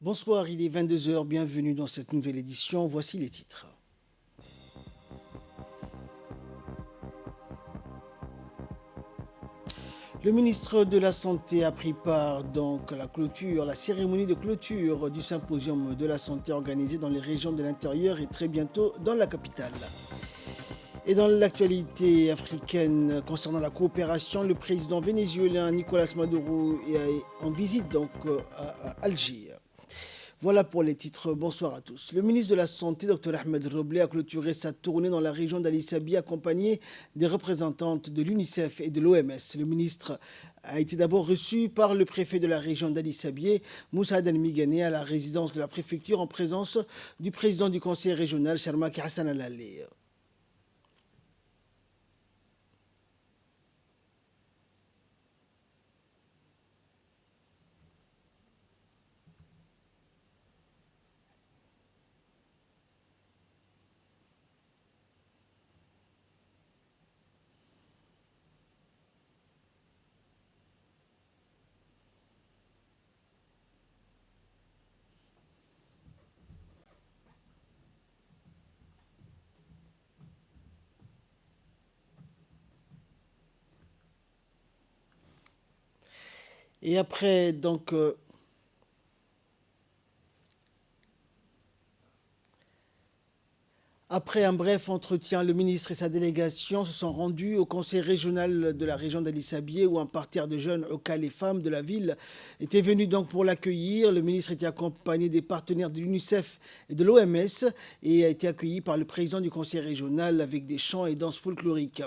Bonsoir, il est 22 heures. Bienvenue dans cette nouvelle édition. Voici les titres. Le ministre de la Santé a pris part donc à la cérémonie de clôture du symposium de la santé organisé dans les régions de l'intérieur et très bientôt dans la capitale. Et dans l'actualité africaine concernant la coopération, le président vénézuélien Nicolas Maduro est en visite donc à Alger. Voilà pour les titres. Bonsoir à tous. Le ministre de la Santé, Dr Ahmed Roblé, a clôturé sa tournée dans la région d'Ali Sabi, accompagné des représentantes de l'UNICEF et de l'OMS. Le ministre a été d'abord reçu par le préfet de la région d'Ali Sabi, Moussa El Migane, à la résidence de la préfecture en présence du président du conseil régional, Sharmak Hassan Al-Ali. Et après, donc, après un bref entretien, le ministre et sa délégation se sont rendus au conseil régional de la région d'Ali Sabié où un parterre de jeunes, locaux et femmes de la ville étaient venus donc pour l'accueillir. Le ministre était accompagné des partenaires de l'UNICEF et de l'OMS et a été accueilli par le président du conseil régional avec des chants et danses folkloriques.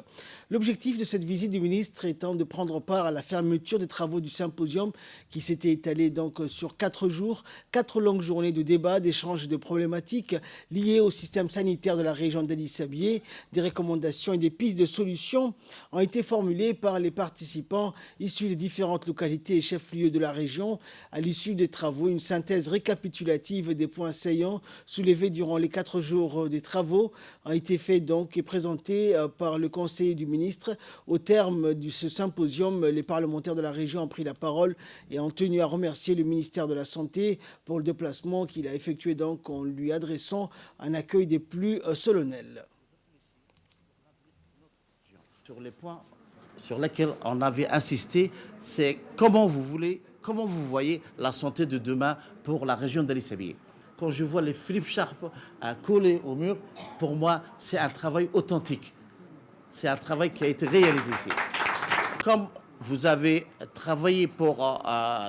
L'objectif de cette visite du ministre étant de prendre part à la fermeture des travaux du symposium qui s'était étalé donc sur 4 jours, 4 longues journées de débats, d'échanges et de problématiques liées au système sanitaire de la région d'Ali Sabié. Des recommandations et des pistes de solutions ont été formulées par les participants issus des différentes localités et chefs-lieux de la région. À l'issue des travaux, une synthèse récapitulative des points saillants soulevés durant les 4 jours des travaux a été faite donc et présentée par le conseiller du ministre. Au terme de ce symposium, les parlementaires de la région ont pris la parole et ont tenu à remercier le ministère de la Santé pour le déplacement qu'il a effectué donc en lui adressant un accueil des plus solennel. Sur les points sur lesquels on avait insisté, c'est comment vous voyez la santé de demain pour la région d'Ali Sabié. Quand je vois les flip sharp collés au mur, pour moi, c'est un travail authentique. C'est un travail qui a été réalisé ici. Comme vous avez travaillé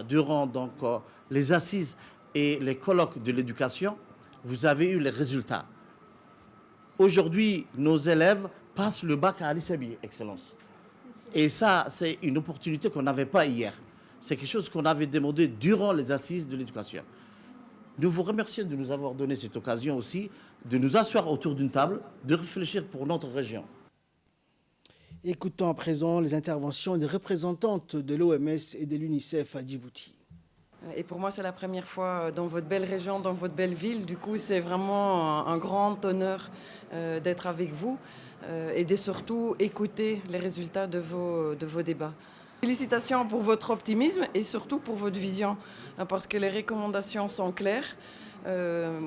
durant les assises et les colloques de l'éducation, vous avez eu les résultats. Aujourd'hui, nos élèves passent le bac à Ali Sabié, Excellence. Et ça, c'est une opportunité qu'on n'avait pas hier. C'est quelque chose qu'on avait demandé durant les assises de l'éducation. Nous vous remercions de nous avoir donné cette occasion aussi de nous asseoir autour d'une table, de réfléchir pour notre région. Écoutons à présent les interventions des représentantes de l'OMS et de l'UNICEF à Djibouti. Et pour moi, c'est la première fois dans votre belle région, dans votre belle ville. Du coup, c'est vraiment un grand honneur d'être avec vous et de surtout écouter les résultats de vos débats. Félicitations pour votre optimisme et surtout pour votre vision, parce que les recommandations sont claires.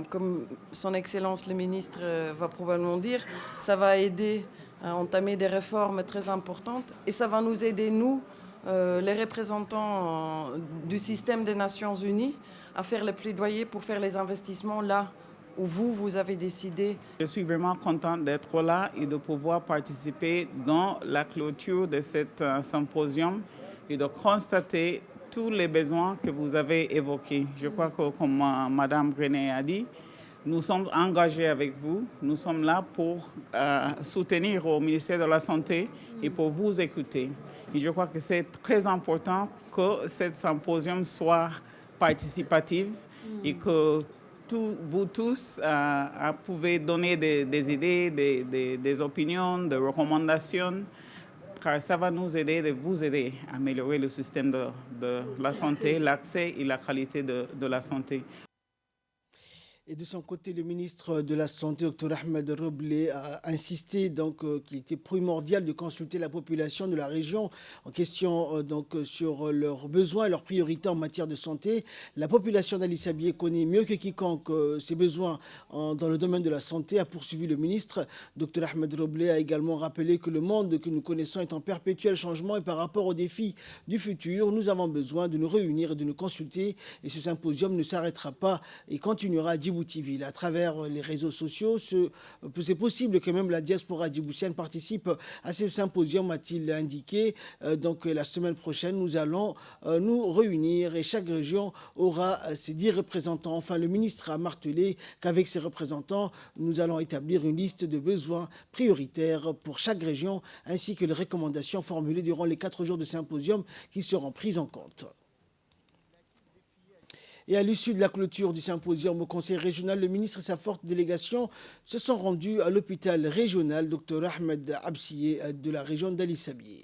Comme son Excellence le ministre va probablement dire, ça va aider à entamer des réformes très importantes et ça va nous aider, nous, les représentants du système des Nations Unies, à faire le plaidoyer pour faire les investissements là où vous avez décidé. Je suis vraiment contente d'être là et de pouvoir participer dans la clôture de cet symposium et de constater tous les besoins que vous avez évoqués. Je crois que, comme Mme René a dit, nous sommes engagés avec vous. Nous sommes là pour soutenir au ministère de la Santé et pour vous écouter. Et je crois que c'est très important que ce symposium soit participatif et que vous tous pouvez donner des idées, des opinions, des recommandations, car ça va nous aider, de vous aider à améliorer le système de la santé, l'accès et la qualité de la santé. Et de son côté, le ministre de la Santé, Dr Ahmed Roblé, a insisté qu'il était primordial de consulter la population de la région en question sur leurs besoins et leurs priorités en matière de santé. La population d'Ali Sabié connaît mieux que quiconque ses besoins dans le domaine de la santé, a poursuivi le ministre. Dr Ahmed Roblé a également rappelé que le monde que nous connaissons est en perpétuel changement et par rapport aux défis du futur, nous avons besoin de nous réunir et de nous consulter. Et ce symposium ne s'arrêtera pas et continuera à Djibouti. À travers les réseaux sociaux, c'est possible que même la diaspora djiboutienne participe à ce symposium, a-t-il indiqué. Donc la semaine prochaine, nous allons nous réunir et chaque région aura ses 10 représentants. Enfin, le ministre a martelé qu'avec ses représentants, nous allons établir une liste de besoins prioritaires pour chaque région ainsi que les recommandations formulées durant les 4 jours de symposium qui seront prises en compte. Et à l'issue de la clôture du symposium au Conseil régional, le ministre et sa forte délégation se sont rendus à l'hôpital régional Dr Ahmed Absiye de la région d'Ali Sabié.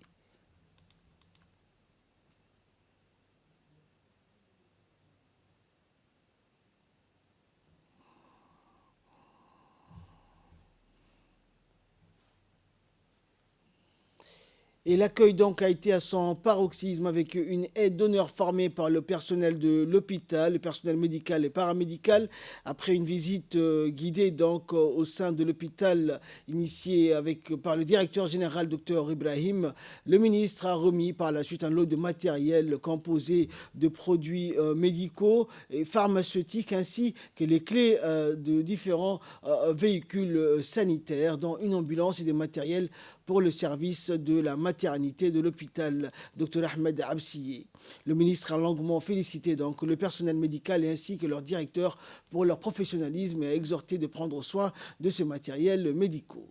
Et l'accueil donc a été à son paroxysme avec une aide d'honneur formée par le personnel de l'hôpital, le personnel médical et paramédical. Après une visite guidée donc au sein de l'hôpital initiée par le directeur général Dr Ibrahim, le ministre a remis par la suite un lot de matériel composé de produits médicaux et pharmaceutiques ainsi que les clés de différents véhicules sanitaires dont une ambulance et des matériels pour le service de la maternité de l'hôpital Dr Ahmed Absiye. Le ministre a longuement félicité donc le personnel médical et ainsi que leur directeur pour leur professionnalisme et a exhorté de prendre soin de ce matériel médicaux.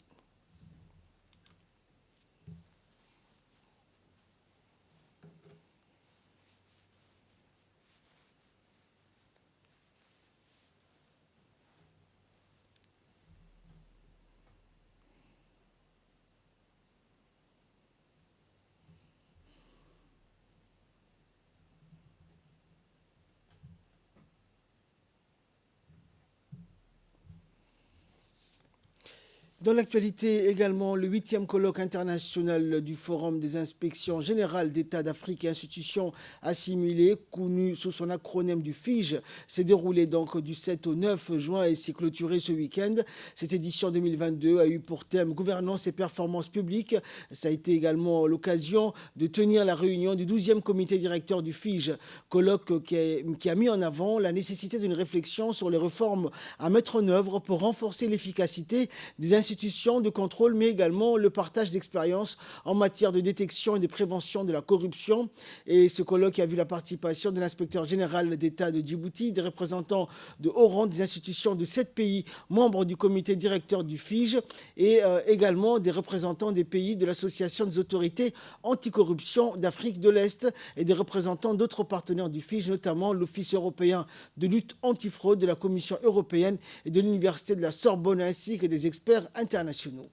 Dans l'actualité également, le 8e colloque international du Forum des inspections générales d'États d'Afrique et institutions assimilées, connu sous son acronyme du FIGE, s'est déroulé donc du 7 au 9 juin et s'est clôturé ce week-end. Cette édition 2022 a eu pour thème gouvernance et performance publique. Ça a été également l'occasion de tenir la réunion du 12e comité directeur du FIGE, colloque qui a mis en avant la nécessité d'une réflexion sur les réformes à mettre en œuvre pour renforcer l'efficacité des institutions de contrôle, mais également le partage d'expériences en matière de détection et de prévention de la corruption. Et ce colloque a vu la participation de l'inspecteur général d'État de Djibouti, des représentants de haut rang des institutions de 7 pays membres du comité directeur du FIGE et également des représentants des pays de l'Association des autorités anticorruption d'Afrique de l'Est et des représentants d'autres partenaires du FIGE, notamment l'Office européen de lutte antifraude de la Commission européenne et de l'Université de la Sorbonne, ainsi que des experts internationaux.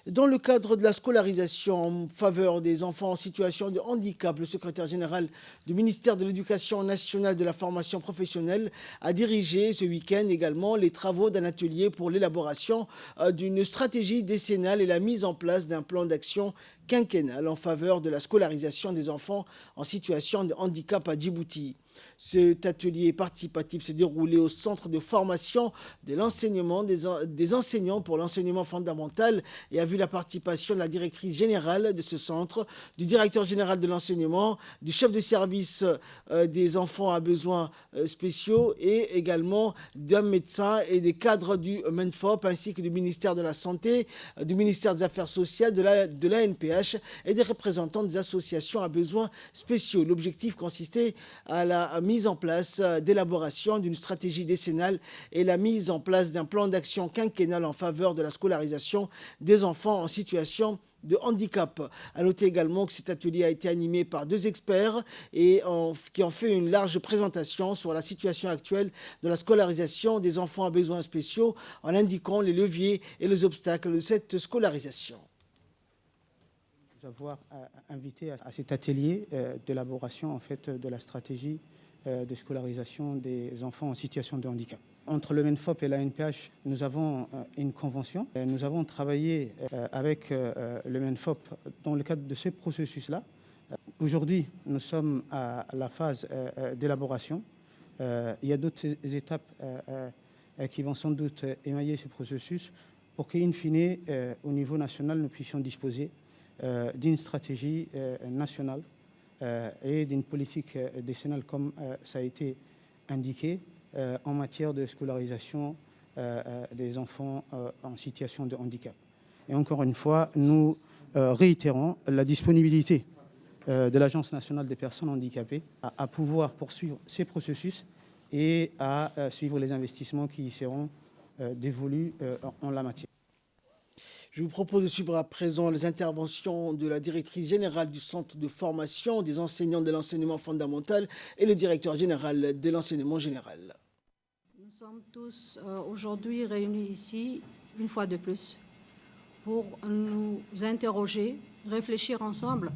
Dans le cadre de la scolarisation en faveur des enfants en situation de handicap, le secrétaire général du ministère de l'Éducation nationale et de la formation professionnelle a dirigé ce week-end également les travaux d'un atelier pour l'élaboration d'une stratégie décennale et la mise en place d'un plan d'action quinquennal en faveur de la scolarisation des enfants en situation de handicap à Djibouti. Cet atelier participatif s'est déroulé au centre de formation de l'enseignement des enseignants pour l'enseignement fondamental et a vu la participation de la directrice générale de ce centre, du directeur général de l'enseignement, du chef de service des enfants à besoins spéciaux et également d'un médecin et des cadres du MENFOP ainsi que du ministère de la Santé, du ministère des Affaires sociales, de l'ANPH et des représentants des associations à besoins spéciaux. L'objectif consistait à la mise en place d'élaboration d'une stratégie décennale et la mise en place d'un plan d'action quinquennal en faveur de la scolarisation des enfants en situation de handicap. À noter également que cet atelier a été animé par 2 experts qui ont fait une large présentation sur la situation actuelle de la scolarisation des enfants à besoins spéciaux en indiquant les leviers et les obstacles de cette scolarisation. Nous avoir invité à cet atelier d'élaboration en fait, de la stratégie de scolarisation des enfants en situation de handicap. Entre le MENFOP et la NPH, nous avons une convention. Nous avons travaillé avec le MENFOP dans le cadre de ce processus-là. Aujourd'hui, nous sommes à la phase d'élaboration. Il y a d'autres étapes qui vont sans doute émailler ce processus pour qu'in fine, au niveau national, nous puissions disposer d'une stratégie nationale et d'une politique décennale, comme ça a été indiqué, en matière de scolarisation des enfants en situation de handicap. Et encore une fois, nous réitérons la disponibilité de l'Agence nationale des personnes handicapées à pouvoir poursuivre ces processus et à suivre les investissements qui y seront dévolus en la matière. Je vous propose de suivre à présent les interventions de la directrice générale du centre de formation des enseignants de l'enseignement fondamental et le directeur général de l'enseignement général. Nous sommes tous aujourd'hui réunis ici, une fois de plus, pour nous interroger, réfléchir ensemble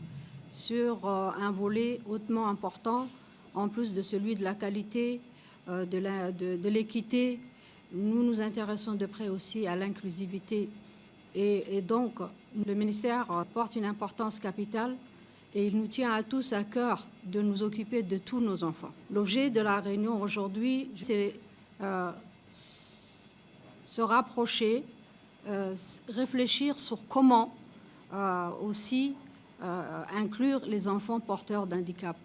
sur un volet hautement important, en plus de celui de la qualité, de l'équité. Nous nous intéressons de près aussi à l'inclusivité. Et donc, le ministère porte une importance capitale et il nous tient à tous à cœur de nous occuper de tous nos enfants. L'objet de la réunion aujourd'hui, c'est se rapprocher, réfléchir sur comment aussi inclure les enfants porteurs d'handicap.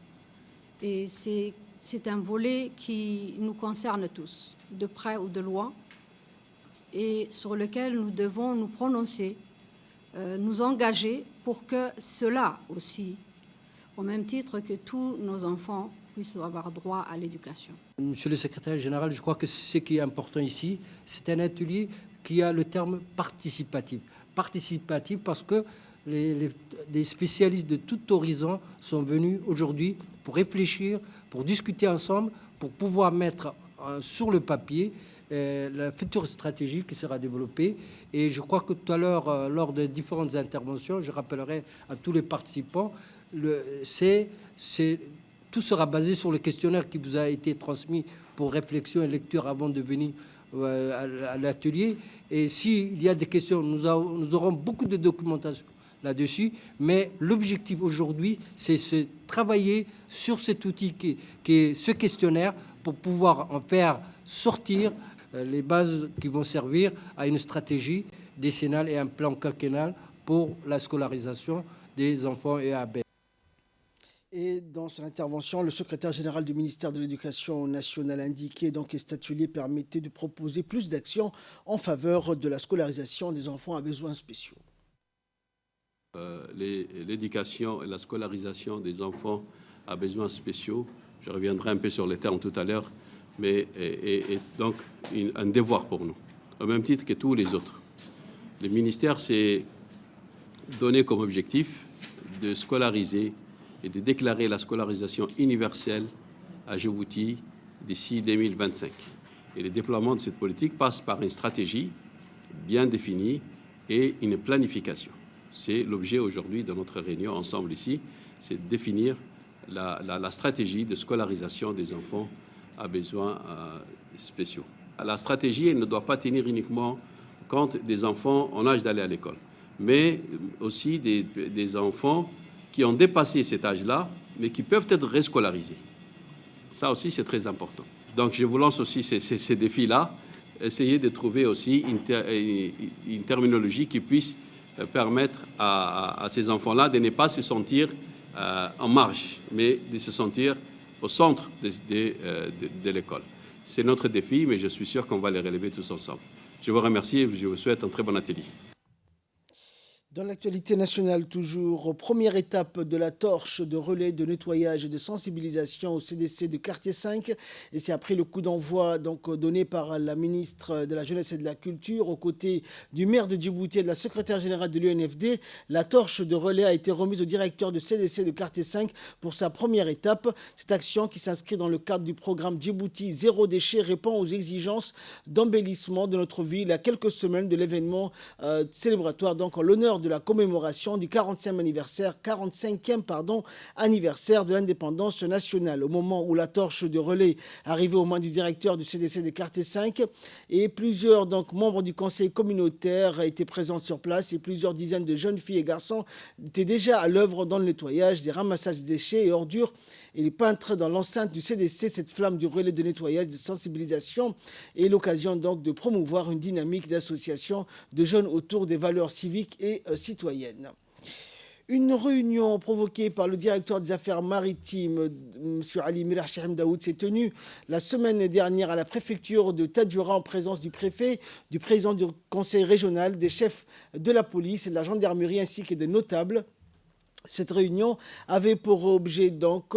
Et c'est un volet qui nous concerne tous, de près ou de loin, et sur lequel nous devons nous prononcer, nous engager pour que cela aussi, au même titre que tous nos enfants, puissent avoir droit à l'éducation. Monsieur le secrétaire général, je crois que ce qui est important ici, c'est un atelier qui a le terme participatif. Participatif parce que des spécialistes de tout horizon sont venus aujourd'hui pour réfléchir, pour discuter ensemble, pour pouvoir mettre sur le papier la future stratégie qui sera développée. Et je crois que tout à l'heure, lors de différentes interventions, je rappellerai à tous les participants, tout sera basé sur le questionnaire qui vous a été transmis pour réflexion et lecture avant de venir à l'atelier. Et s'il y a des questions, nous aurons beaucoup de documentation là-dessus, mais l'objectif aujourd'hui, c'est de travailler sur cet outil qui est ce questionnaire pour pouvoir en faire sortir les bases qui vont servir à une stratégie décennale et un plan quinquennal pour la scolarisation des enfants et EAB. Et dans son intervention, le secrétaire général du ministère de l'Éducation nationale a indiqué donc que cet atelier permettait de proposer plus d'actions en faveur de la scolarisation des enfants à besoins spéciaux. L'éducation et la scolarisation des enfants à besoins spéciaux, je reviendrai un peu sur les termes tout à l'heure, mais est donc un devoir pour nous, au même titre que tous les autres. Le ministère s'est donné comme objectif de scolariser et de déclarer la scolarisation universelle à Djibouti d'ici 2025. Et le déploiement de cette politique passe par une stratégie bien définie et une planification. C'est l'objet aujourd'hui de notre réunion ensemble ici, c'est de définir la stratégie de scolarisation des enfants à besoins spéciaux. La stratégie elle ne doit pas tenir uniquement compte des enfants en âge d'aller à l'école, mais aussi des enfants qui ont dépassé cet âge-là, mais qui peuvent être rescolarisés. Ça aussi, c'est très important. Donc, je vous lance aussi ces défis-là. Essayez de trouver aussi une terminologie qui puisse permettre à ces enfants-là de ne pas se sentir en marge, mais de se sentir au centre de l'école. C'est notre défi, mais je suis sûr qu'on va les relever tous ensemble. Je vous remercie et je vous souhaite un très bon atelier. Dans l'actualité nationale, toujours, première étape de la torche de relais de nettoyage et de sensibilisation au CDC de Quartier 5. Et c'est après le coup d'envoi donné par la ministre de la Jeunesse et de la Culture aux côtés du maire de Djibouti et de la secrétaire générale de l'UNFD. La torche de relais a été remise au directeur de CDC de Quartier 5 pour sa première étape. Cette action qui s'inscrit dans le cadre du programme Djibouti Zéro Déchet répond aux exigences d'embellissement de notre ville à quelques semaines de l'événement célébratoire en l'honneur de de la commémoration du 45e anniversaire de l'indépendance nationale. Au moment où la torche de relais arrivait aux mains du directeur du CDC de Quartier 5 et plusieurs membres du conseil communautaire étaient présents sur place et plusieurs dizaines de jeunes filles et garçons étaient déjà à l'œuvre dans le nettoyage, des ramassages de déchets et ordures et les peintres dans l'enceinte du CDC. Cette flamme du relais de nettoyage, de sensibilisation est l'occasion donc de promouvoir une dynamique d'association de jeunes autour des valeurs civiques et citoyennes. Une réunion provoquée par le directeur des affaires maritimes, M. Ali Mirah Cheikh Daoud, s'est tenue la semaine dernière à la préfecture de Tadjoura en présence du préfet, du président du conseil régional, des chefs de la police et de la gendarmerie ainsi que de notables. Cette réunion avait pour objet donc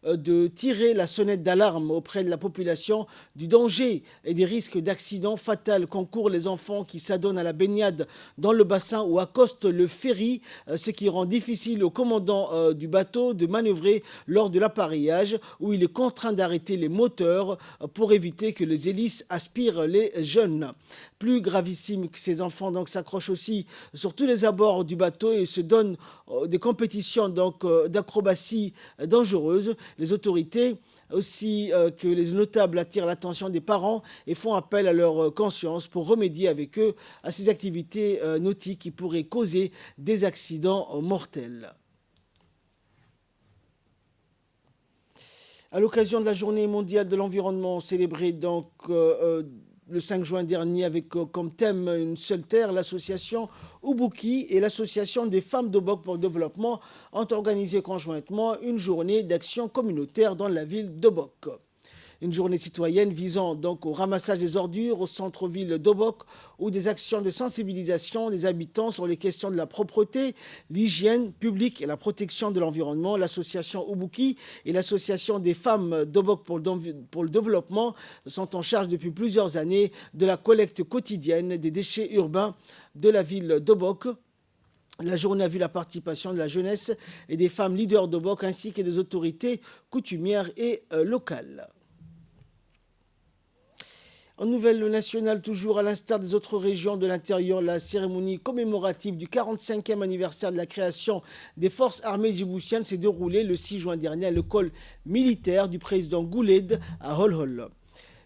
de tirer la sonnette d'alarme auprès de la population du danger et des risques d'accidents fatals qu'encourent les enfants qui s'adonnent à la baignade dans le bassin ou accostent le ferry, ce qui rend difficile au commandant du bateau de manœuvrer lors de l'appareillage où il est contraint d'arrêter les moteurs pour éviter que les hélices aspirent les jeunes. Plus gravissime que ces enfants donc s'accrochent aussi sur tous les abords du bateau et se donnent des compétitions d'acrobatie dangereuses. Les autorités aussi que les notables attirent l'attention des parents et font appel à leur conscience pour remédier avec eux à ces activités nautiques qui pourraient causer des accidents mortels. À l'occasion de la Journée mondiale de l'environnement célébrée donc le 5 juin dernier avec comme thème une seule terre, l'association Ubuki et l'association des femmes d'Obok pour le développement ont organisé conjointement une journée d'action communautaire dans la ville d'Obok. Une journée citoyenne visant donc au ramassage des ordures au centre-ville d'Obok ou des actions de sensibilisation des habitants sur les questions de la propreté, l'hygiène publique et la protection de l'environnement. L'association Ubuki et l'association des femmes d'Obok pour le développement sont en charge depuis plusieurs années de la collecte quotidienne des déchets urbains de la ville d'Obok. La journée a vu la participation de la jeunesse et des femmes leaders d'Obok ainsi que des autorités coutumières et locales. En nouvelle nationale, toujours à l'instar des autres régions de l'intérieur, la cérémonie commémorative du 45e anniversaire de la création des forces armées djiboutiennes s'est déroulée le 6 juin dernier à l'école militaire du président Gouled à Holhol.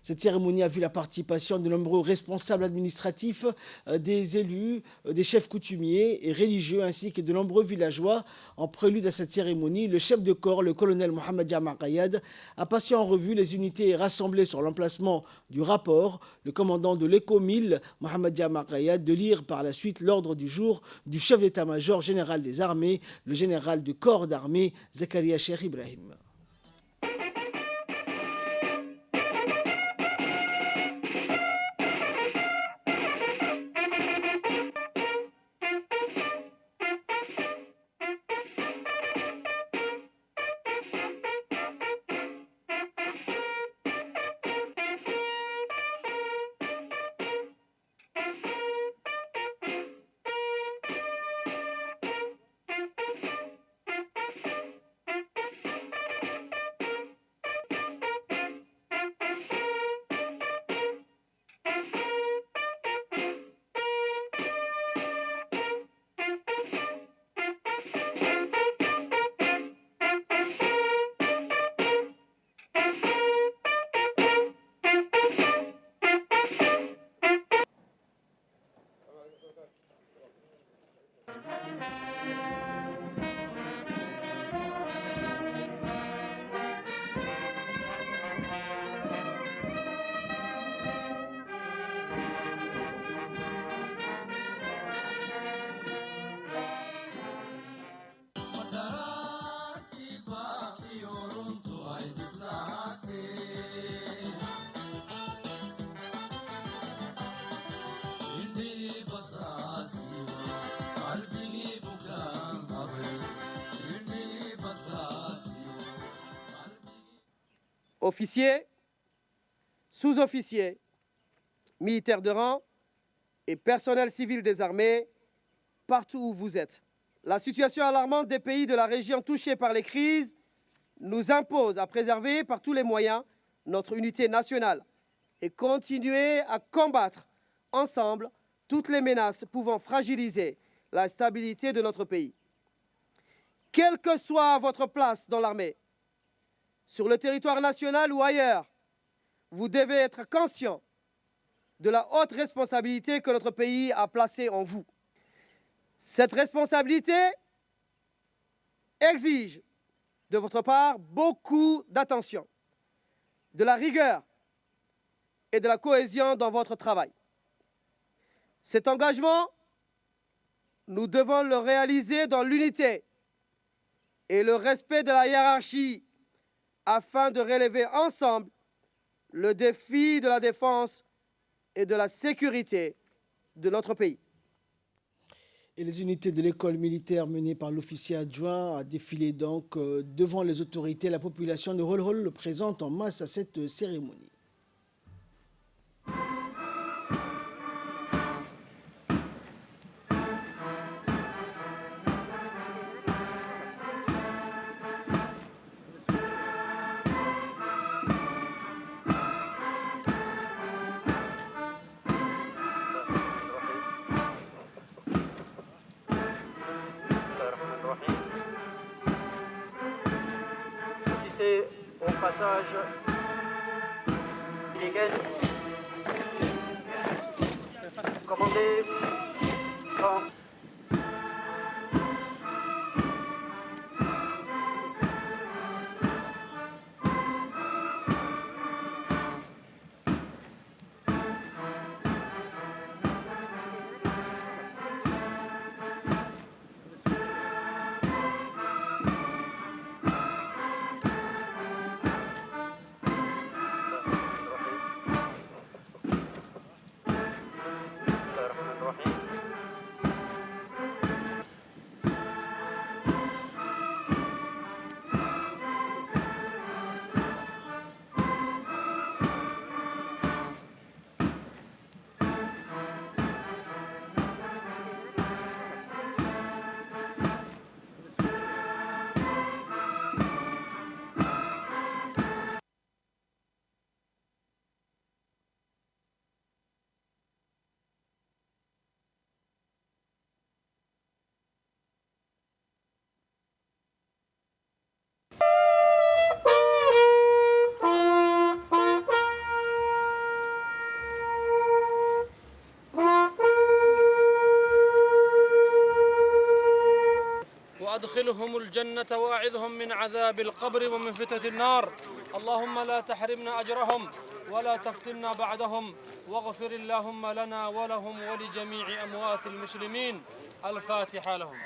Cette cérémonie a vu la participation de nombreux responsables administratifs, des élus, des chefs coutumiers et religieux, ainsi que de nombreux villageois. En prélude à cette cérémonie, le chef de corps, le colonel Mohamed Jamal Kayad, a passé en revue les unités rassemblées sur l'emplacement du rapport. Le commandant de l'ECOMIL, Mohamed Jamal Kayad, de lire par la suite l'ordre du jour du chef d'état-major général des armées, le général du corps d'armée, Zakaria Cheikh Ibrahim. Officiers, sous-officiers, militaires de rang et personnel civil des armées, partout où vous êtes. La situation alarmante des pays de la région touchés par les crises nous impose à préserver par tous les moyens notre unité nationale et continuer à combattre ensemble toutes les menaces pouvant fragiliser la stabilité de notre pays. Quelle que soit votre place dans l'armée, sur le territoire national ou ailleurs, vous devez être conscient de la haute responsabilité que notre pays a placée en vous. Cette responsabilité exige de votre part beaucoup d'attention, de la rigueur et de la cohésion dans votre travail. Cet engagement, nous devons le réaliser dans l'unité et le respect de la hiérarchie afin de relever ensemble le défi de la défense et de la sécurité de notre pays. Et les unités de l'école militaire menées par l'officier adjoint a défilé donc devant les autorités. La population de Holhol le présente en masse à cette cérémonie. Au passage illégal commandé en وأدخلهم الجنة واعذهم من عذاب القبر ومن فتنة النار اللهم لا تحرمنا أجرهم ولا تفتنا بعدهم واغفر اللهم لنا ولهم ولجميع أموات المسلمين الفاتحة لهم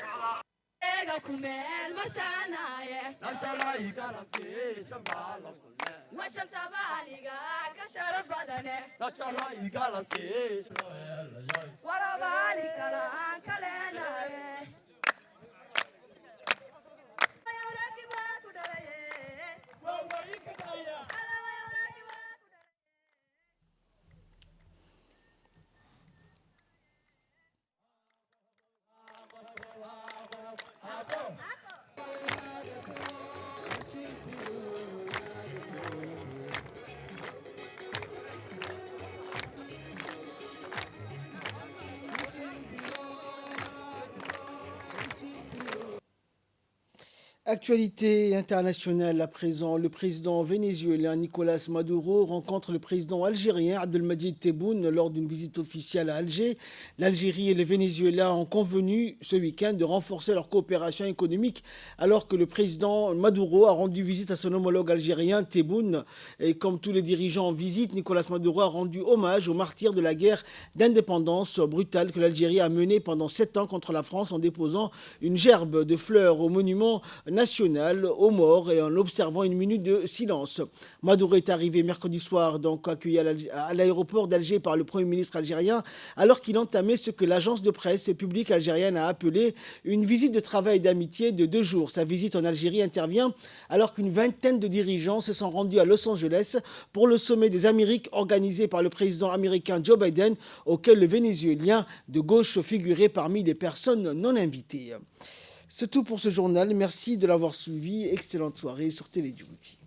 Actualité internationale à présent, le président vénézuélien Nicolas Maduro rencontre le président algérien Abdelmadjid Tebboune lors d'une visite officielle à Alger. L'Algérie et le Venezuela ont convenu ce week-end de renforcer leur coopération économique alors que le président Maduro a rendu visite à son homologue algérien Tebboune. Et comme tous les dirigeants en visite, Nicolas Maduro a rendu hommage aux martyrs de la guerre d'indépendance brutale que l'Algérie a menée pendant 7 ans contre la France en déposant une gerbe de fleurs au monument national aux morts et en observant une minute de silence. Maduro est arrivé mercredi soir, donc accueilli à l'aéroport d'Alger par le Premier ministre algérien, alors qu'il entamait ce que l'agence de presse publique algérienne a appelé une visite de travail et d'amitié de 2 jours. Sa visite en Algérie intervient alors qu'une vingtaine de dirigeants se sont rendus à Los Angeles pour le sommet des Amériques organisé par le président américain Joe Biden, auquel le Vénézuélien de gauche figurait parmi les personnes non invitées. C'est tout pour ce journal. Merci de l'avoir suivi. Excellente soirée sur Télé Djibouti.